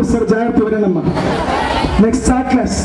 చూపిస్తారు, జాగ్రత్త వినండమ్మా. Next start class.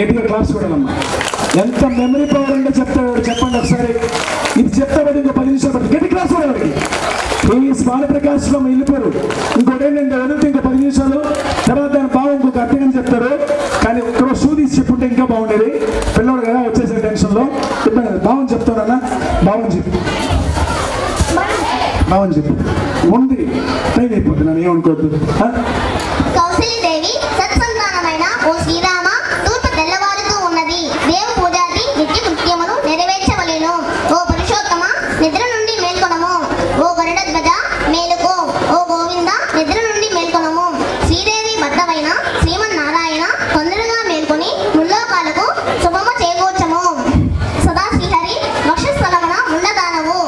గట్టిగా క్లాస్ కొడాలమ్మా. ఎంత మెమరీ పవర్ అంటే చెప్తాడు చెప్పండి ఒకసారి. ఇది చెప్తాడు ఇంకో 10 నిమిషాలు పడుతుంది. గట్టి క్లాస్ కొడాలి. ఈ బాలప్రకాశ్లో వెళ్ళిపోరు. ఇంకోటి ఏంటంటే వదిలితే ఇంకా 10 నిమిషాలు తర్వాత దాని భావం ఇంకొక అర్థంగా చెప్తారు. కానీ ఒక్కరో షూ తీసి చెప్పుంటే ఇంకా బాగుండేది. పిల్లడు కదా వచ్చేసే టెన్షన్లో చెప్పాను కదా. భావం చెప్తానన్నా, భావం చెప్పు, భావం చెప్పు. ఉంది టైం అయిపోతుంది, నన్ను ఏమనుకోవద్దు. కౌసల్యదేవి సత్సంతానమైన ఓ శ్రీరామ, తూర్పు తెల్లవారుతూ ఉన్నది. దేవు పూజాది నిత్య కృత్యములు నెరవేర్చవలెను. ఓ పురుషోత్తమ, నిద్ర నుండి మేల్కొనము. ఓ గరుడధ్వజ మేలుకో. ఓ గోవింద, నిద్ర నుండి మేల్కొనము. శ్రీదేవి భర్తవైన శ్రీమన్నారాయణ, తొందరగా మేల్కొని ముల్లోకాలకు శుభము చేకూర్చము. సదా శ్రీహరి వక్షస్థలమున ఉండదానవు.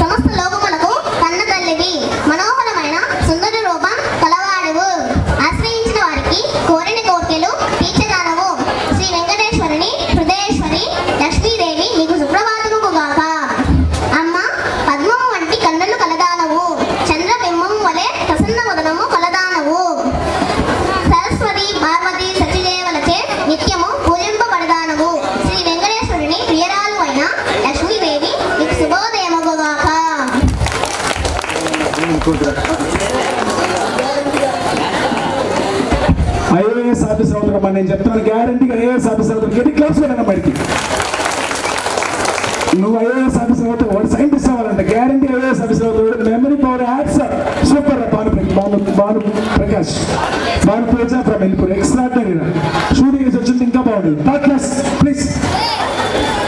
సమస్త లోకములకు కన్న తల్లివి. మనోహరమైన సుందర రూపం కలవాడువు. ఆశ్రయించిన వారికి కోరిన కోర్కెలు తీర్చ ఆఫీసర్ అవుతాడమ్మా, నేను చెప్తున్నాను గ్యారంటీగా ఐఏఎస్ ఆఫీసర్ అవుతాడు. గట్టి క్లాస్ కూడా బయటికి. నువ్వు ఐఏఎస్ ఆఫీసర్ అవుతావు, వాడు సైంటిస్ట్ అవ్వాలంటే గ్యారంటీ ఐఏఎస్ ఆఫీసర్ అవుతాడు. Memory power ads super. Bhanu Prakash, Bhanu Pooja from Elpur, extraordinary. Shooting వచ్చింది ఇంకా బాగుంటుంది.